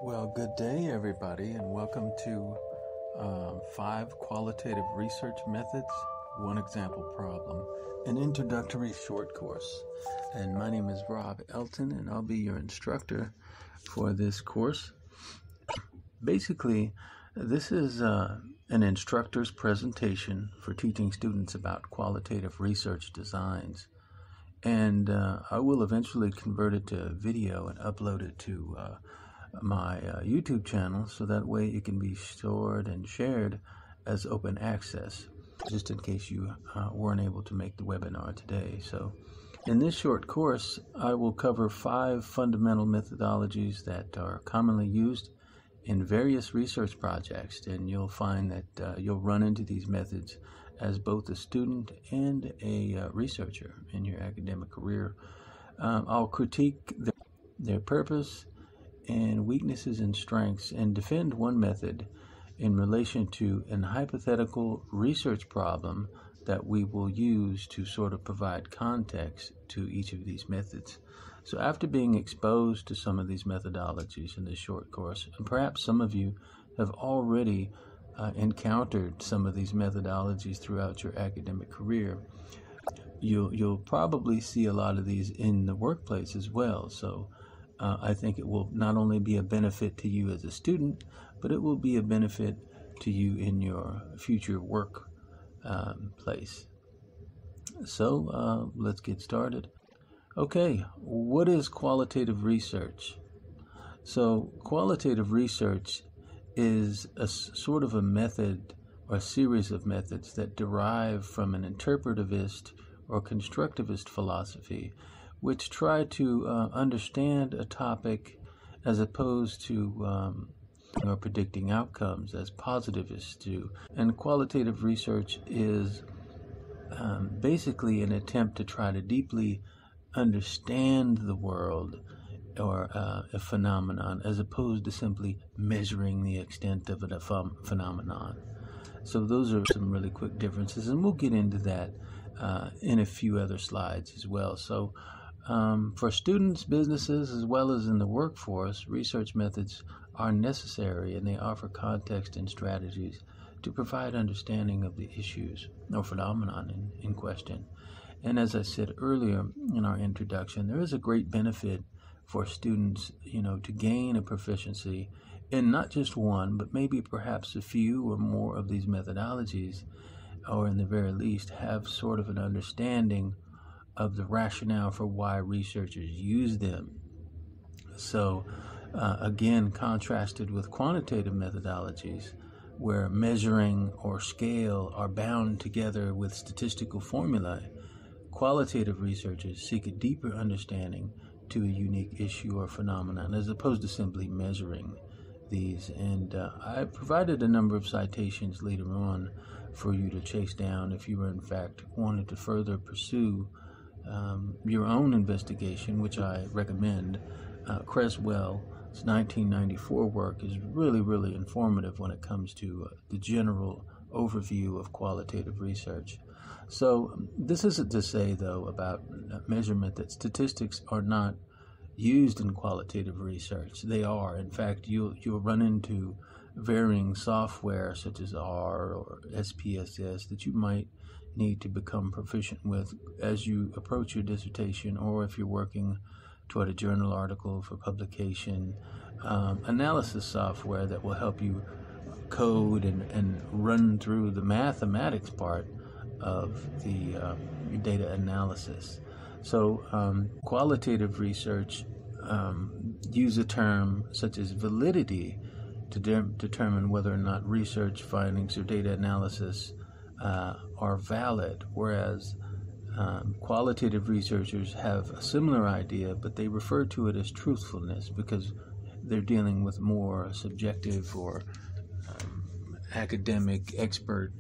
Well, good day, everybody, and welcome to 5 Qualitative Research Methods, One Example Problem, an introductory short course. And my name is Rob Elton, and I'll be your instructor for this course. Basically, this is an instructor's presentation for teaching students about qualitative research designs. And I will eventually convert it to video and upload it to my YouTube channel, so that way it can be stored and shared as open access, just in case you weren't able to make the webinar today. So in this short course, I will cover 5 fundamental methodologies that are commonly used in various research projects, and you'll find that you'll run into these methods as both a student and a researcher in your academic career. I'll critique their purpose and weaknesses and strengths, and defend one method in relation to an hypothetical research problem that we will use to sort of provide context to each of these methods. So after being exposed to some of these methodologies in this short course, and perhaps some of you have already encountered some of these methodologies throughout your academic career, you'll probably see a lot of these in the workplace as well. So I think it will not only be a benefit to you as a student, but it will be a benefit to you in your future work place. So let's get started. Okay, what is qualitative research? So qualitative research is a sort of a method or a series of methods that derive from an interpretivist or constructivist philosophy, which try to understand a topic as opposed to or predicting outcomes as positivists do. And qualitative research is basically an attempt to try to deeply understand the world or a phenomenon, as opposed to simply measuring the extent of a phenomenon. So those are some really quick differences, and we'll get into that in a few other slides as well. So for students, businesses, as well as in the workforce, research methods are necessary, and they offer context and strategies to provide understanding of the issues or phenomenon in question. And as I said earlier in our introduction, there is a great benefit for students, to gain a proficiency in not just one, but maybe perhaps a few or more of these methodologies, or in the very least have sort of an understanding of the rationale for why researchers use them. So again, contrasted with quantitative methodologies, where measuring or scale are bound together with statistical formulae, qualitative researchers seek a deeper understanding to a unique issue or phenomenon, as opposed to simply measuring these. And I provided a number of citations later on for you to chase down if you were in fact wanted to further pursue your own investigation, which I recommend. Creswell's 1994 work is really, really informative when it comes to the general overview of qualitative research. So this isn't to say, though, about measurement that statistics are not used in qualitative research. They are. In fact, you'll run into varying software such as R or SPSS that you might need to become proficient with as you approach your dissertation, or if you're working toward a journal article for publication. Analysis software that will help you code and run through the mathematics part of the data analysis. So qualitative research use a term such as validity to determine whether or not research findings or data analysis are valid, whereas qualitative researchers have a similar idea, but they refer to it as truthfulness because they're dealing with more subjective or academic expert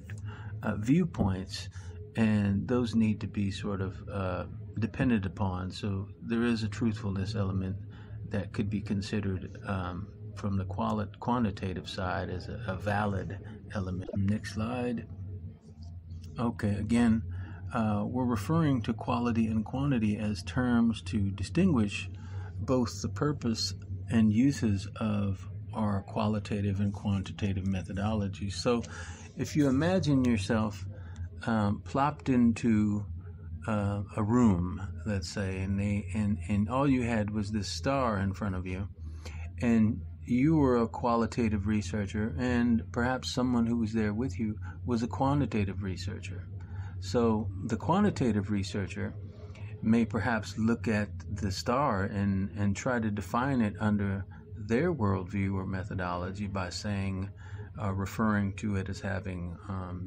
viewpoints, and those need to be sort of depended upon. So there is a truthfulness element that could be considered from the quantitative side as a valid element. Next slide. Okay, again, we're referring to quality and quantity as terms to distinguish both the purpose and uses of our qualitative and quantitative methodologies. So if you imagine yourself plopped into a room, let's say, and all you had was this star in front of you, and you were a qualitative researcher, and perhaps someone who was there with you was a quantitative researcher. So the quantitative researcher may perhaps look at the star and try to define it under their worldview or methodology by saying, referring to it as having,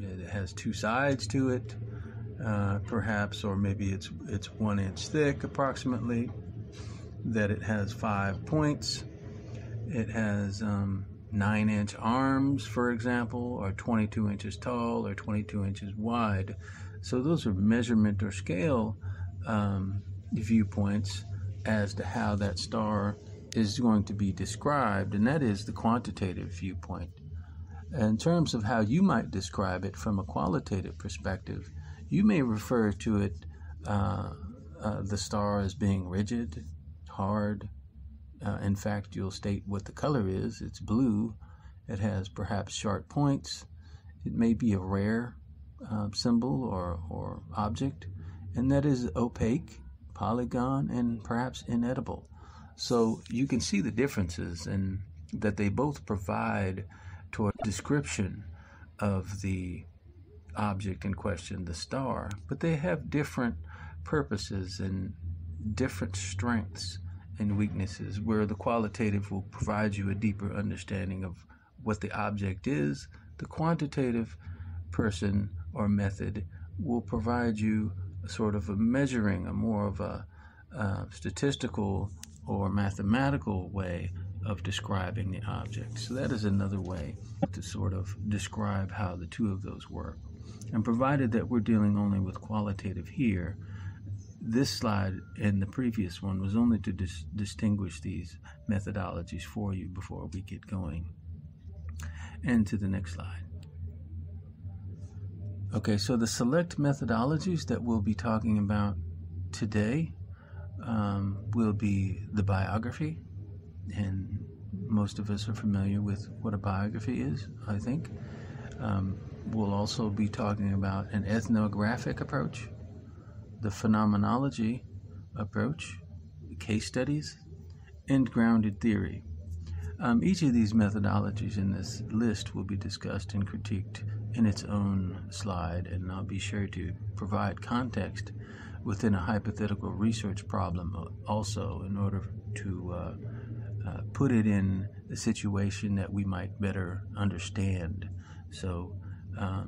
it has two sides to it, perhaps, or maybe it's 1 inch thick approximately, that it has 5 points, it has 9-inch arms, for example, or 22 inches tall or 22 inches wide. So those are measurement or scale viewpoints as to how that star is going to be described, and that is the quantitative viewpoint. In terms of how you might describe it from a qualitative perspective, you may refer to it, the star, as being rigid, hard. In fact, you'll state what the color is. It's blue. It has perhaps sharp points. It may be a rare symbol or object, and that is opaque, polygon, and perhaps inedible. So you can see the differences and that they both provide toward description of the object in question, the star, but they have different purposes and different strengths and weaknesses, where the qualitative will provide you a deeper understanding of what the object is. The quantitative person or method will provide you sort of a measuring, a more of a statistical or mathematical way of describing the object. So that is another way to sort of describe how the two of those work. And provided that we're dealing only with qualitative here, this slide and the previous one was only to distinguish these methodologies for you before we get going. And to the next slide. Okay, so the select methodologies that we'll be talking about today will be the biography, and most of us are familiar with what a biography is, I think. We'll also be talking about an ethnographic approach, the phenomenology approach, case studies, and grounded theory. Each of these methodologies in this list will be discussed and critiqued in its own slide, and I'll be sure to provide context within a hypothetical research problem also, in order to put it in a situation that we might better understand. So,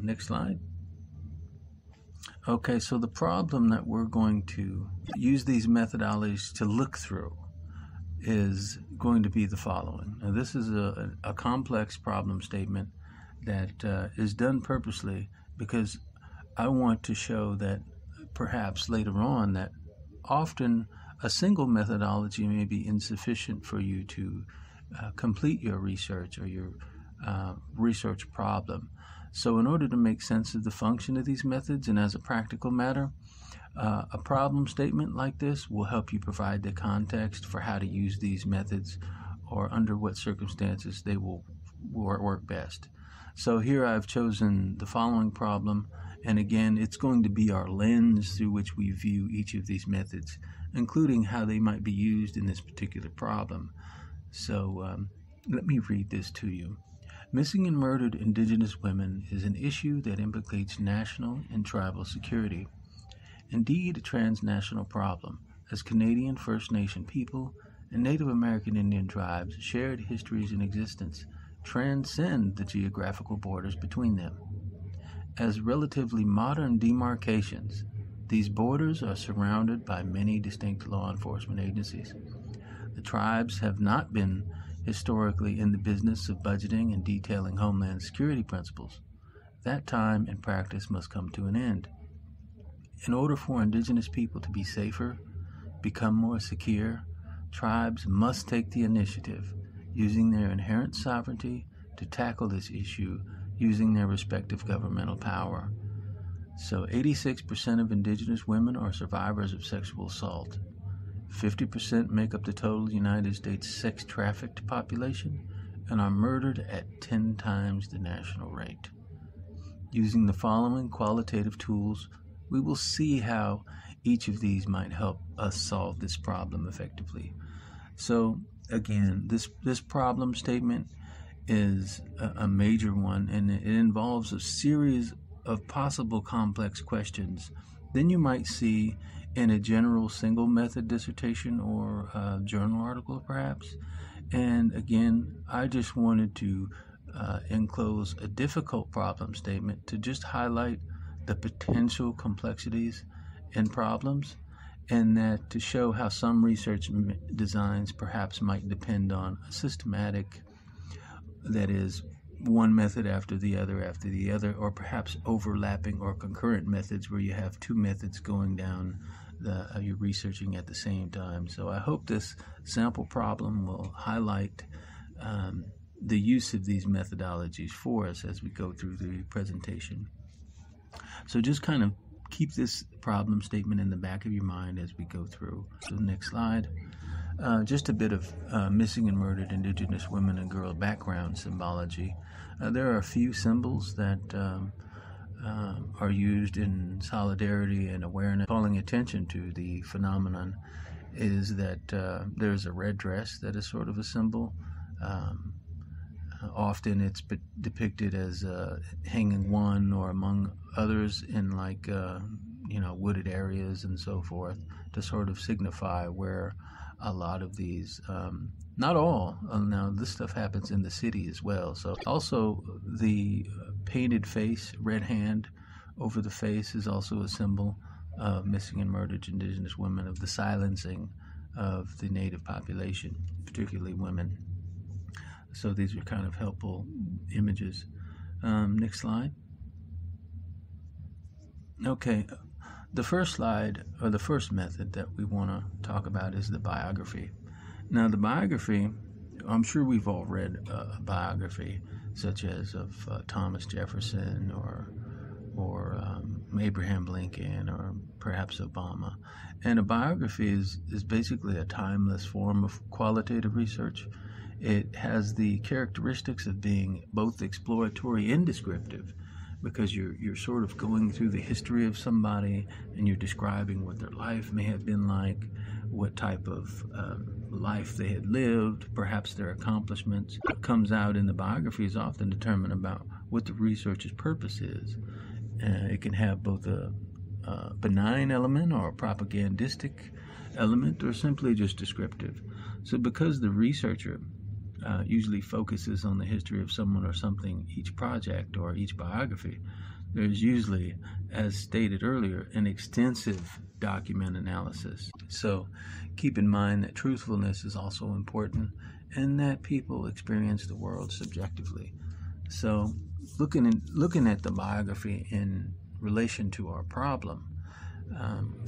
next slide. Okay, so the problem that we're going to use these methodologies to look through is going to be the following. Now, this is a complex problem statement that is done purposely because I want to show that perhaps later on that often a single methodology may be insufficient for you to complete your research or your research problem. So in order to make sense of the function of these methods, and as a practical matter, a problem statement like this will help you provide the context for how to use these methods or under what circumstances they will work best. So here I've chosen the following problem, and again, it's going to be our lens through which we view each of these methods, including how they might be used in this particular problem. So let me read this to you. Missing and murdered Indigenous women is an issue that implicates national and tribal security. Indeed, a transnational problem, as Canadian First Nation people and Native American Indian tribes' shared histories and existence transcend the geographical borders between them. As relatively modern demarcations, these borders are surrounded by many distinct law enforcement agencies. The tribes have not been historically in the business of budgeting and detailing homeland security principles. That time and practice must come to an end. In order for Indigenous people to be safer, become more secure, tribes must take the initiative, using their inherent sovereignty to tackle this issue using their respective governmental power. So 86% of Indigenous women are survivors of sexual assault. 50% make up the total United States sex trafficked population and are murdered at 10 times the national rate. Using the following qualitative tools, we will see how each of these might help us solve this problem effectively. So again, this problem statement is a major one, and it involves a series of possible complex questions than you might see in a general single method dissertation or journal article perhaps. And again, I just wanted to enclose a difficult problem statement to just highlight the potential complexities and problems, and that to show how some research designs perhaps might depend on a systematic, that is, one method after the other, or perhaps overlapping or concurrent methods where you have two methods going down you're researching at the same time. So I hope this sample problem will highlight the use of these methodologies for us as we go through the presentation. So just kind of keep this problem statement in the back of your mind as we go through. So next slide. Just a bit of missing and murdered Indigenous women and girl background symbology. There are a few symbols that are used in solidarity and awareness. Calling attention to the phenomenon is that there's a red dress that is sort of a symbol. Often it's depicted as hanging one or among others in like wooded areas and so forth, to sort of signify where a lot of these, not all, now this stuff happens in the city as well. So also the painted face, red hand over the face, is also a symbol of missing and murdered Indigenous women, of the silencing of the Native population, particularly women. So these are kind of helpful images. Next slide. Okay, the first slide, or the first method that we want to talk about, is the biography. Now the biography, I'm sure we've all read a biography, such as of Thomas Jefferson or Abraham Lincoln, or perhaps Obama. And a biography is basically a timeless form of qualitative research. It has the characteristics of being both exploratory and descriptive, because you're sort of going through the history of somebody and you're describing what their life may have been like, what type of life they had lived, perhaps their accomplishments. What comes out in the biography is often determined about what the researcher's purpose is. It can have both a benign element or a propagandistic element, or simply just descriptive. So because the researcher usually focuses on the history of someone or something, each project or each biography, there's usually, as stated earlier, an extensive document analysis. So keep in mind that truthfulness is also important, and that people experience the world subjectively. So looking at the biography in relation to our problem,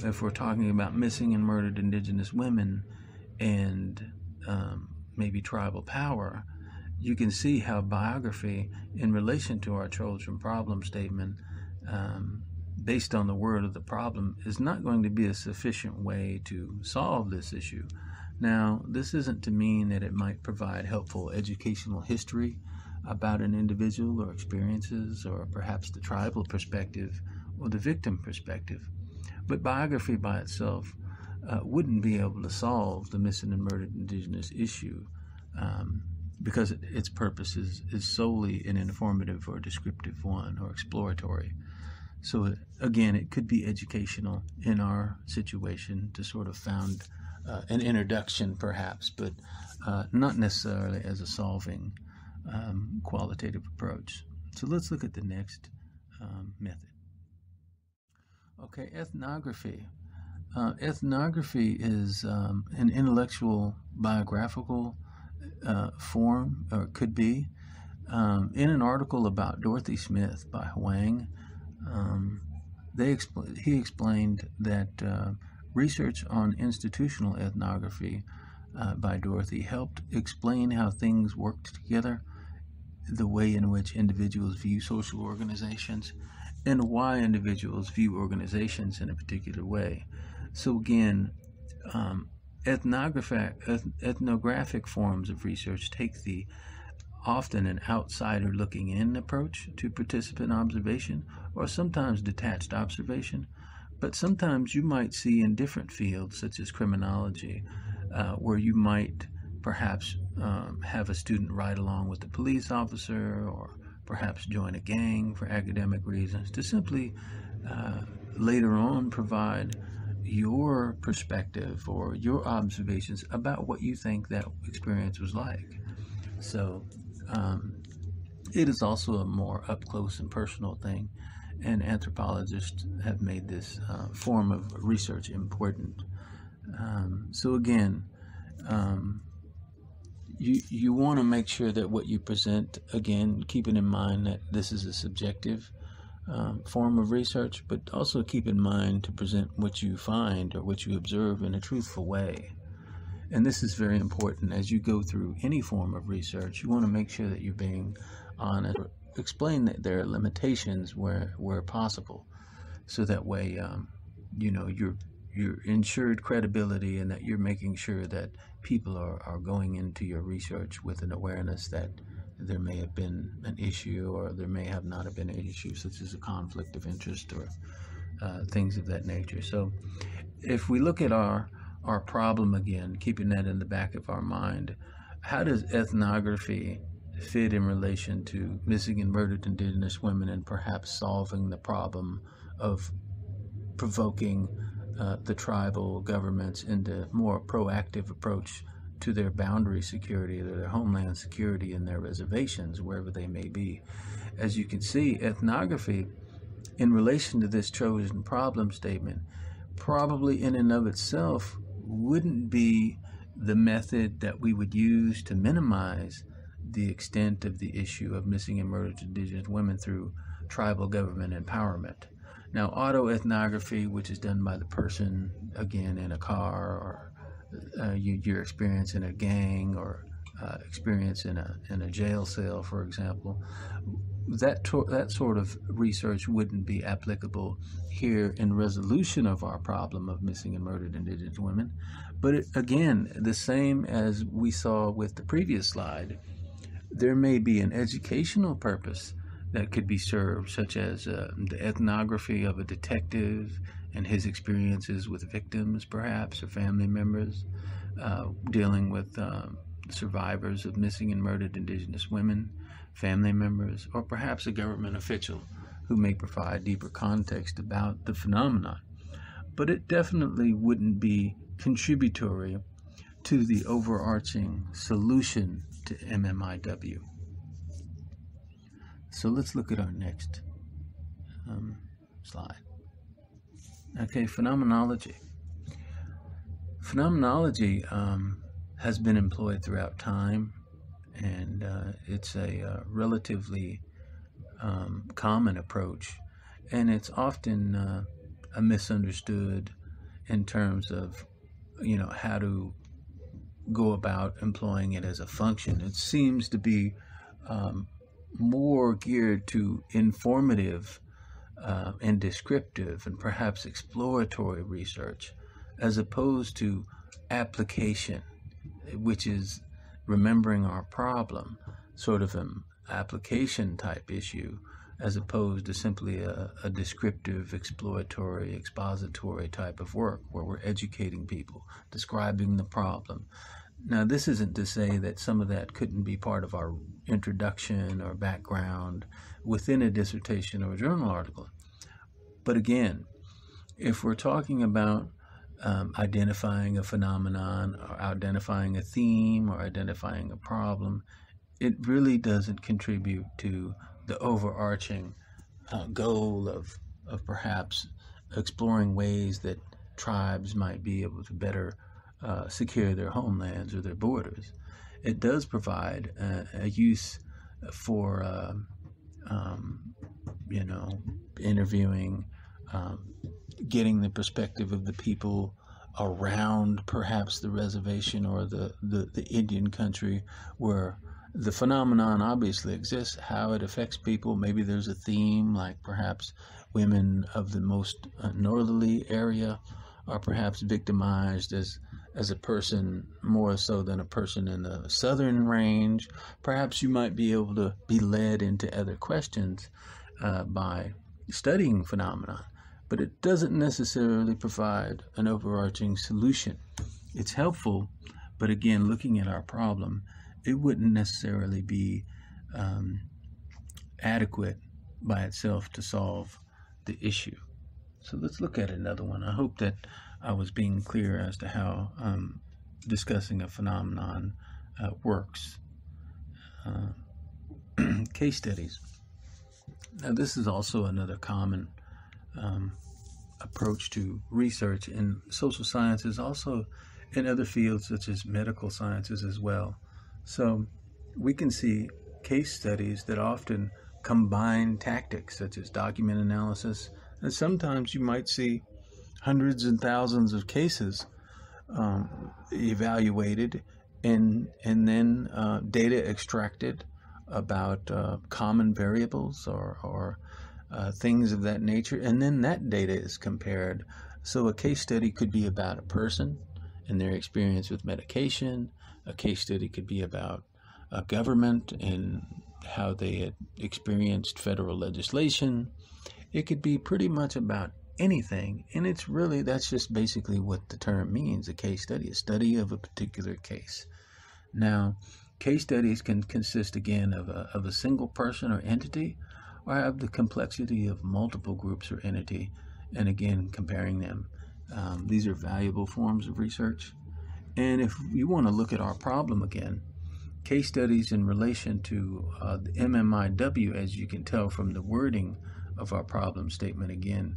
if we're talking about missing and murdered Indigenous women and maybe tribal power, you can see how biography in relation to our Trojan problem statement, based on the word of the problem, is not going to be a sufficient way to solve this issue. Now, this isn't to mean that it might provide helpful educational history about an individual or experiences, or perhaps the tribal perspective or the victim perspective. But biography by itself wouldn't be able to solve the missing and murdered Indigenous issue, because its purpose is solely an informative or descriptive one, or exploratory. So again, it could be educational in our situation to sort of found an introduction perhaps, but not necessarily as a solving qualitative approach. So let's look at the next method. Okay, ethnography. Ethnography is an intellectual biographical form, or could be. In an article about Dorothy Smith by Huang, he explained that research on institutional ethnography by Dorothy helped explain how things worked together, the way in which individuals view social organizations, and why individuals view organizations in a particular way. So again, ethnographic forms of research take the often an outsider looking in approach to participant observation, or sometimes detached observation. But sometimes you might see in different fields, such as criminology, where you might perhaps have a student ride along with the police officer, or perhaps join a gang for academic reasons, to simply later on provide your perspective or your observations about what you think that experience was like. So it is also a more up close and personal thing, and anthropologists have made this form of research important. So again, you want to make sure that what you present, again, keeping in mind that this is a subjective form of research, but also keep in mind to present what you find or what you observe in a truthful way. And this is very important as you go through any form of research. You want to make sure that you're being honest. Explain that there are limitations where possible, so that way you're ensured credibility, and that you're making sure that people are going into your research with an awareness that there may have been an issue, or there may have not have been an issue, such as a conflict of interest or things of that nature. So if we look at our problem again, keeping that in the back of our mind, how does ethnography fit in relation to missing and murdered Indigenous women, and perhaps solving the problem of provoking the tribal governments into more proactive approach to their boundary security, to their homeland security, and their reservations, wherever they may be? As you can see, ethnography, in relation to this chosen problem statement, probably in and of itself wouldn't be the method that we would use to minimize the extent of the issue of missing and murdered Indigenous women through tribal government empowerment. Now, autoethnography, which is done by the person, again, in a car, or your experience in a gang, or experience in a jail cell, for example, that sort of research wouldn't be applicable here in resolution of our problem of missing and murdered Indigenous women. But again, the same as we saw with the previous slide, there may be an educational purpose that could be served, such as the ethnography of a detective and his experiences with victims, perhaps, or family members, dealing with survivors of missing and murdered Indigenous women, family members, or perhaps a government official who may provide deeper context about the phenomenon. But it definitely wouldn't be contributory to the overarching solution to MMIW. So let's look at our next slide. Okay, phenomenology. Phenomenology has been employed throughout time, and it's a relatively common approach, and it's often misunderstood in terms of how to go about employing it as a function. It seems to be more geared to informative and descriptive and perhaps exploratory research, as opposed to application, which is remembering our problem, sort of an application type issue, as opposed to simply a descriptive, exploratory, expository type of work where we're educating people, describing the problem. Now, this isn't to say that some of that couldn't be part of our introduction or background within a dissertation or a journal article. But again, if we're talking about identifying a phenomenon, or identifying a theme, or identifying a problem, it really doesn't contribute to the overarching goal of perhaps exploring ways that tribes might be able to better secure their homelands or their borders. It does provide a use for interviewing, getting the perspective of the people around perhaps the reservation or the Indian country where the phenomenon obviously exists, how it affects people. Maybe there's a theme, like perhaps women of the most northerly area are perhaps victimized as as a person more so than a person in the southern range. Perhaps you might be able to be led into other questions by studying phenomena, but it doesn't necessarily provide an overarching solution. It's helpful, but again, looking at our problem, it wouldn't necessarily be adequate by itself to solve the issue. So let's look at another one. I hope that I was being clear as to how discussing a phenomenon works. Case studies. Now, this is also another common approach to research in social sciences, also in other fields such as medical sciences as well. So we can see case studies that often combine tactics such as document analysis, and sometimes you might see hundreds and thousands of cases evaluated and then data extracted about common variables or things of that nature, and then that data is compared. So a case study could be about a person and their experience with medication. A case study could be about a government and how they had experienced federal legislation. It could be pretty much about anything, and that's just basically what the term means, a case study, a study of a particular case. Now, case studies can consist again of a single person or entity, or have the complexity of multiple groups or entity, and again, comparing them. These are valuable forms of research. And if you want to look at our problem again, case studies in relation to the MMIW, as you can tell from the wording of our problem statement again,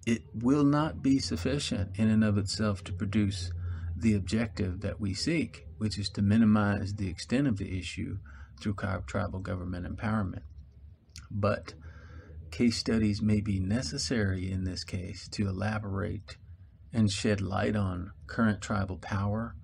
it will not be sufficient in and of itself to produce the objective that we seek, which is to minimize the extent of the issue through tribal government empowerment. But case studies may be necessary in this case to elaborate and shed light on current tribal power,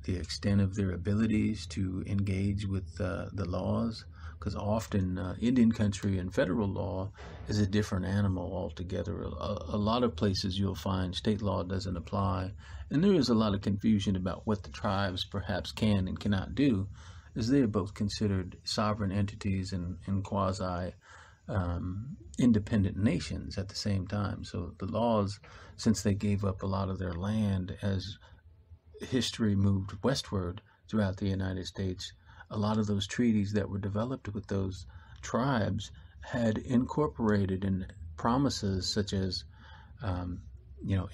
the extent of their abilities to engage with the laws, because often Indian country and federal law is a different animal altogether. A lot of places you'll find state law doesn't apply, and there is a lot of confusion about what the tribes perhaps can and cannot do, as they are both considered sovereign entities and quasi independent nations at the same time. So the laws, since they gave up a lot of their land as history moved westward throughout the United States, a lot of those treaties that were developed with those tribes had incorporated in promises such as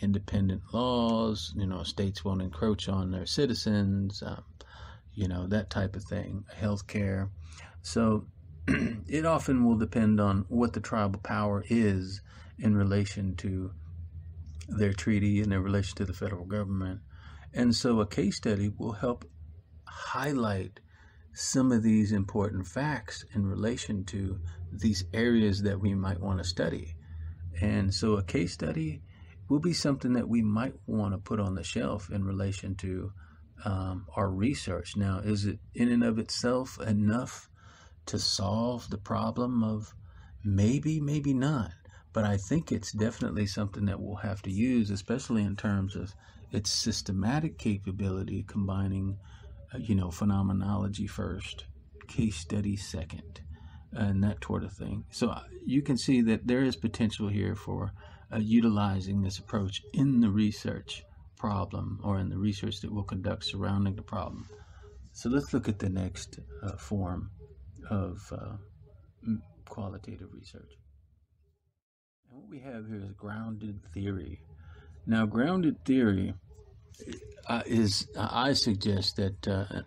independent laws, states won't encroach on their citizens, that type of thing, healthcare. So it often will depend on what the tribal power is in relation to their treaty and their relation to the federal government. And so a case study will help highlight some of these important facts in relation to these areas that we might want to study. And so a case study will be something that we might want to put on the shelf in relation to our research. Now, is it in and of itself enough to solve the problem of maybe not? But I think it's definitely something that we'll have to use, especially in terms of its systematic capability, combining phenomenology first, case study second, and that sort of thing. So you can see that there is potential here for utilizing this approach in the research problem or in the research that we'll conduct surrounding the problem. So let's look at the next form of qualitative research. And what we have here is grounded theory. Now, grounded theory I suggest that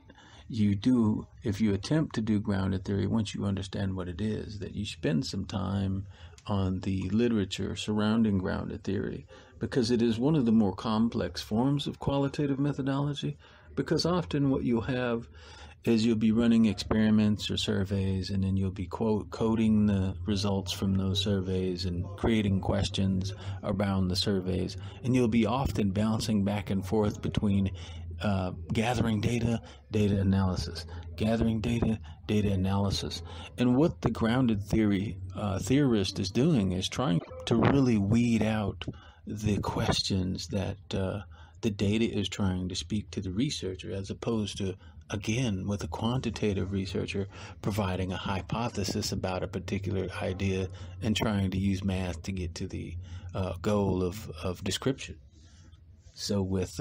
if you attempt to do grounded theory, once you understand what it is, that you spend some time on the literature surrounding grounded theory, because it is one of the more complex forms of qualitative methodology, because often what you'll have is you'll be running experiments or surveys, and then you'll be coding the results from those surveys and creating questions around the surveys, and you'll be often bouncing back and forth between gathering data analysis, gathering data analysis. And what the grounded theory theorist is doing is trying to really weed out the questions that the data is trying to speak to the researcher, as opposed to, again, with a quantitative researcher providing a hypothesis about a particular idea and trying to use math to get to the goal of description. So with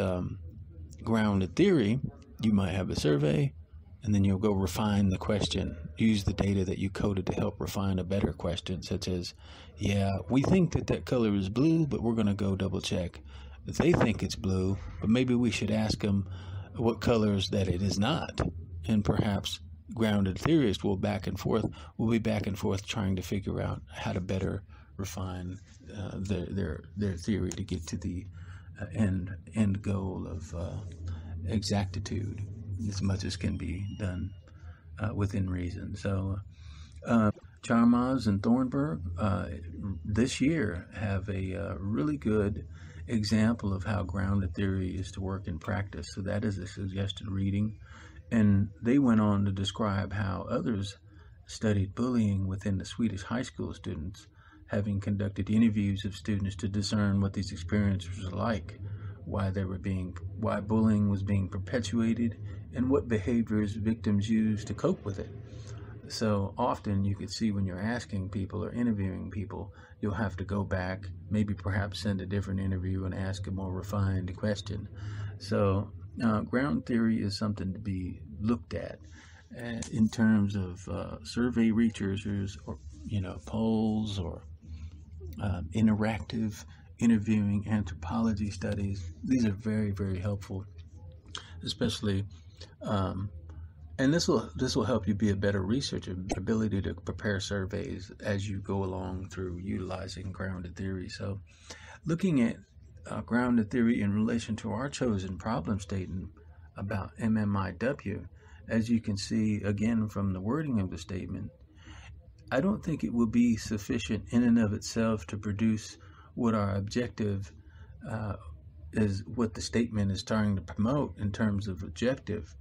grounded theory, you might have a survey, and then you'll go refine the question, use the data that you coded to help refine a better question, such as, yeah, we think that color is blue, but we're going to go double check. They think it's blue, but maybe we should ask them what colors that it is not. And perhaps grounded theorists will be back and forth trying to figure out how to better refine their theory to get to the end goal of exactitude, as much as can be done within reason. So Chalmers and Thornburg this year have a really good example of how grounded theory is to work in practice. So that is a suggested reading. And they went on to describe how others studied bullying within the Swedish high school students, having conducted interviews of students to discern what these experiences were like, why bullying was being perpetuated, and what behaviors victims used to cope with it. So often you could see when you're asking people or interviewing people, you'll have to go back, maybe perhaps send a different interview and ask a more refined question. So ground theory is something to be looked at in terms of survey researchers, or polls, or interactive interviewing anthropology studies. These are very, very helpful, especially and this will help you be a better researcher, ability to prepare surveys as you go along through utilizing grounded theory. So looking at grounded theory in relation to our chosen problem statement about MMIW, as you can see again from the wording of the statement, I don't think it will be sufficient in and of itself to produce what our objective is, what the statement is trying to promote in terms of objective,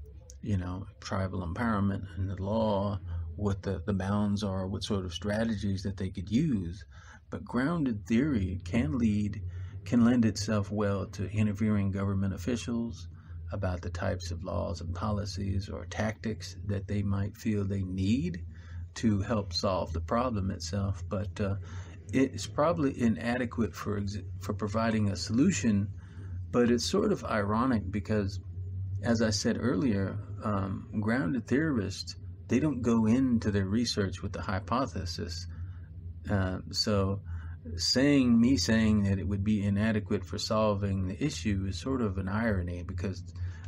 tribal empowerment and the law, what the bounds are, what sort of strategies that they could use. But grounded theory can lend itself well to interviewing government officials about the types of laws and policies or tactics that they might feel they need to help solve the problem itself. But it's probably inadequate for providing a solution. But it's sort of ironic because, as I said earlier, grounded theorists, they don't go into their research with the hypothesis. So saying that it would be inadequate for solving the issue is sort of an irony, because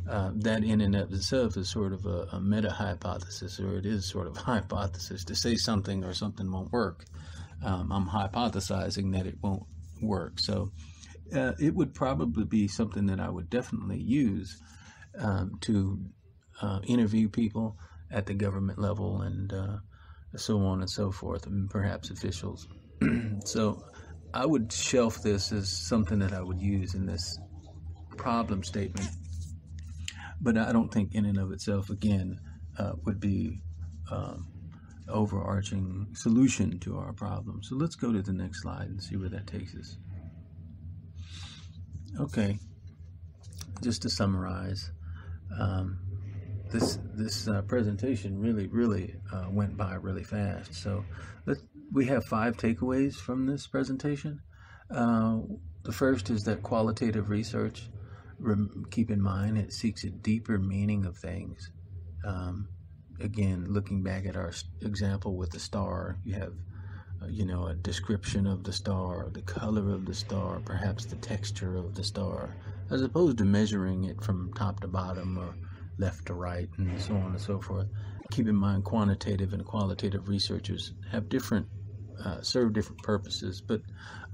that in and of itself is sort of a meta-hypothesis, or it is sort of a hypothesis. To say something or something won't work, I'm hypothesizing that it won't work. So it would probably be something that I would definitely use to interview people at the government level and so on and so forth, and perhaps officials. So I would shelf this as something that I would use in this problem statement, but I don't think in and of itself, again, would be overarching solution to our problem. So let's go to the next slide and see where that takes us. Okay, just to summarize, this presentation really went by really fast. So we have 5 takeaways from this presentation. The first is that qualitative research, keep in mind, it seeks a deeper meaning of things. Again, looking back at our example with the star, you have a description of the star, the color of the star, perhaps the texture of the star, as opposed to measuring it from top to bottom or left to right and so on and so forth. Keep in mind, quantitative and qualitative researchers have serve different purposes, but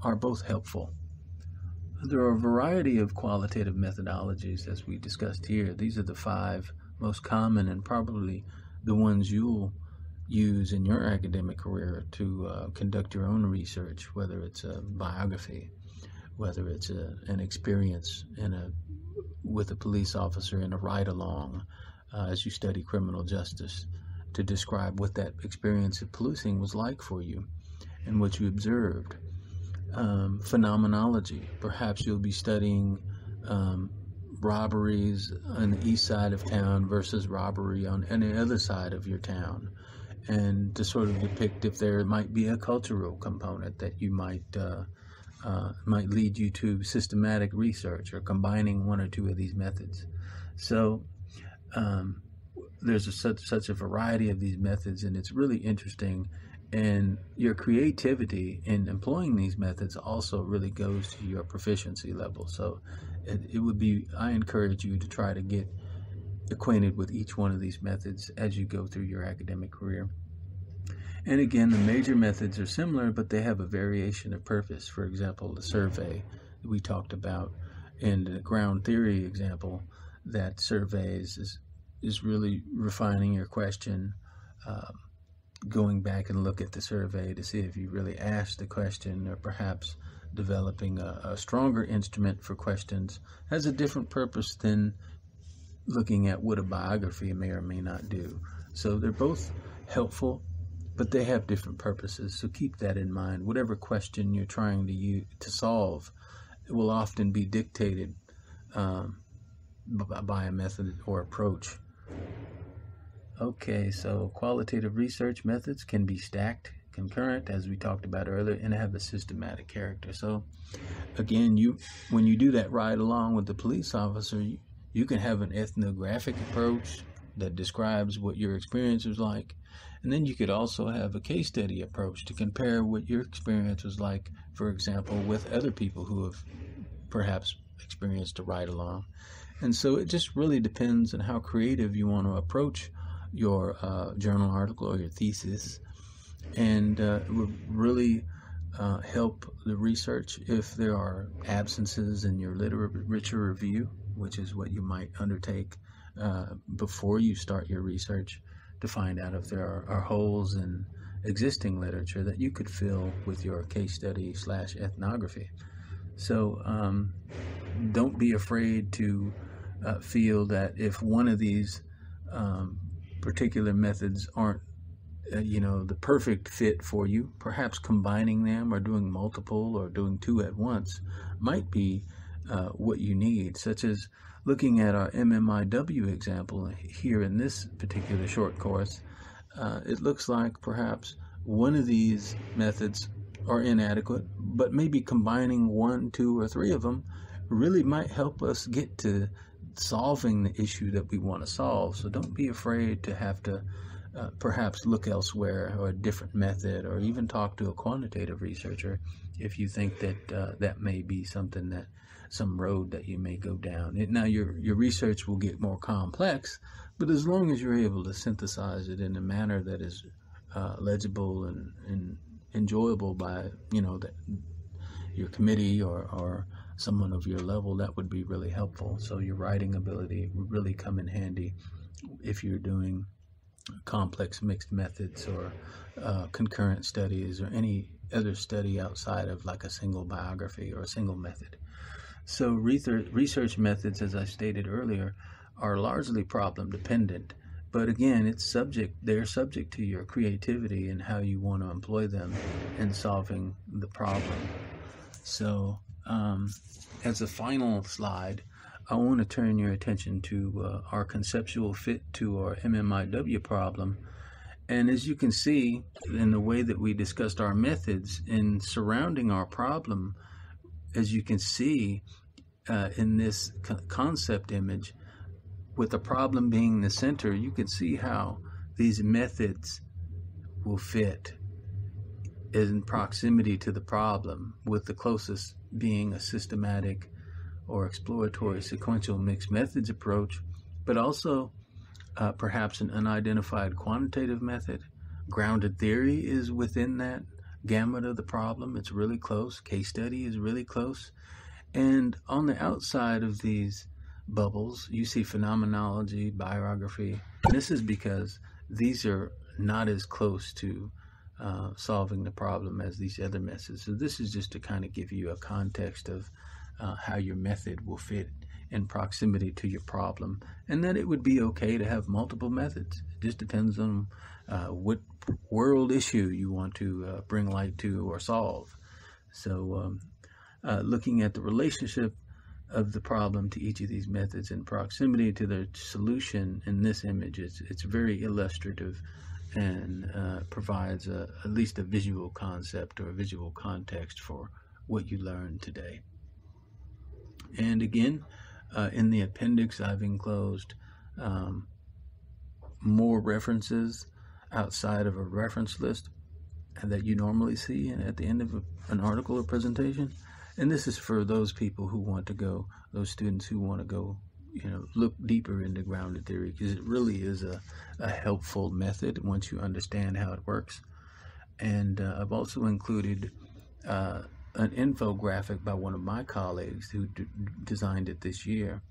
are both helpful. There are a variety of qualitative methodologies, as we discussed here. These are the 5 most common and probably the ones you'll use in your academic career to conduct your own research, whether it's a biography, whether it's an experience with a police officer in a ride-along as you study criminal justice, to describe what that experience of policing was like for you and what you observed. Phenomenology, perhaps you'll be studying robberies on the east side of town versus robbery on any other side of your town, and to sort of depict if there might be a cultural component that you might lead you to systematic research or combining one or two of these methods. So there's such a variety of these methods, and it's really interesting. And your creativity in employing these methods also really goes to your proficiency level. So it would be, I encourage you to try to get acquainted with each one of these methods as you go through your academic career. And again, the major methods are similar, but they have a variation of purpose. For example, the survey that we talked about in the ground theory example, that surveys is really refining your question, going back and look at the survey to see if you really asked the question, or perhaps developing a stronger instrument for questions has a different purpose than looking at what a biography may or may not do. So they're both helpful, but they have different purposes. So keep that in mind. Whatever question you're trying to solve, it will often be dictated by a method or approach. Okay, so qualitative research methods can be stacked, concurrent, as we talked about earlier, and have a systematic character. So again, when you do that ride along with the police officer, you can have an ethnographic approach that describes what your experience was like, and then you could also have a case study approach to compare what your experience was like, for example, with other people who have perhaps experienced a ride along. And so it just really depends on how creative you want to approach your journal article or your thesis, and it would really help the research if there are absences in your literature review, which is what you might undertake before you start your research, to find out if there are holes in existing literature that you could fill with your case study / ethnography. So don't be afraid to feel that if one of these particular methods aren't the perfect fit for you, perhaps combining them or doing multiple or doing two at once might be what you need, such as looking at our MMIW example here in this particular short course. It looks like perhaps one of these methods are inadequate, but maybe combining 1, 2, or 3 of them really might help us get to solving the issue that we want to solve. So don't be afraid to have to perhaps look elsewhere, or a different method, or even talk to a quantitative researcher if you think that that may be some road that you may go down. Now your research will get more complex, but as long as you're able to synthesize it in a manner that is legible and enjoyable by your committee or someone of your level, that would be really helpful. So your writing ability would really come in handy if you're doing complex mixed methods or concurrent studies or any other study outside of like a single biography or a single method. So research methods, as I stated earlier, are largely problem dependent, but again, they're subject to your creativity and how you want to employ them in solving the problem. So as a final slide, I want to turn your attention to our conceptual fit to our MMIW problem. And as you can see in the way that we discussed our methods in surrounding our problem, as you can see in this concept image, with the problem being the center, you can see how these methods will fit in proximity to the problem, with the closest being a systematic or exploratory sequential mixed methods approach, but also perhaps an unidentified quantitative method. Grounded theory is within that gamut of the problem. It's really close. Case study is really close. And on the outside of these bubbles, you see phenomenology, biography. This is because these are not as close to solving the problem as these other methods. So this is just to kind of give you a context of how your method will fit in proximity to your problem, and that it would be okay to have multiple methods. It just depends on what world issue you want to bring light to or solve. So looking at the relationship of the problem to each of these methods and proximity to the solution in this image. It's very illustrative and provides at least a visual concept or a visual context for what you learned today. And again, in the appendix, I've enclosed more references outside of a reference list that you normally see at the end of an article or presentation. And this is for those people who want to go, those students who want to go, look deeper into grounded theory, because it really is a helpful method once you understand how it works. And I've also included an infographic by one of my colleagues who designed it this year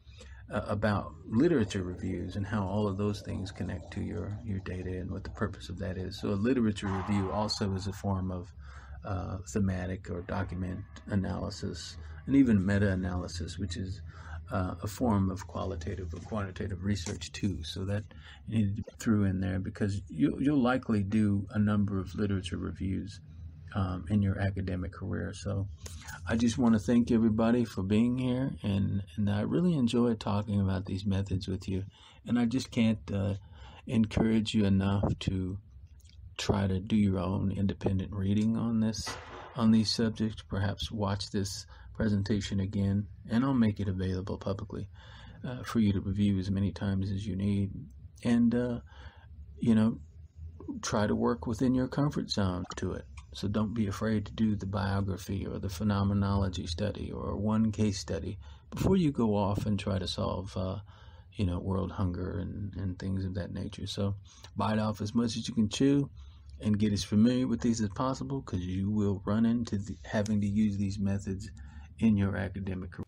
about literature reviews and how all of those things connect to your data and what the purpose of that is. So a literature review also is a form of thematic or document analysis, and even meta-analysis, which is a form of qualitative or quantitative research too. So that you need to throw in there, because you'll likely do a number of literature reviews in your academic career. So I just want to thank everybody for being here, and I really enjoyed talking about these methods with you, and I just can't encourage you enough to try to do your own independent reading on these subjects. Perhaps watch this presentation again, and I'll make it available publicly for you to review as many times as you need, and try to work within your comfort zone to it. So don't be afraid to do the biography or the phenomenology study or one case study before you go off and try to solve world hunger and things of that nature. So bite off as much as you can chew and get as familiar with these as possible, because you will run into having to use these methods in your academic career.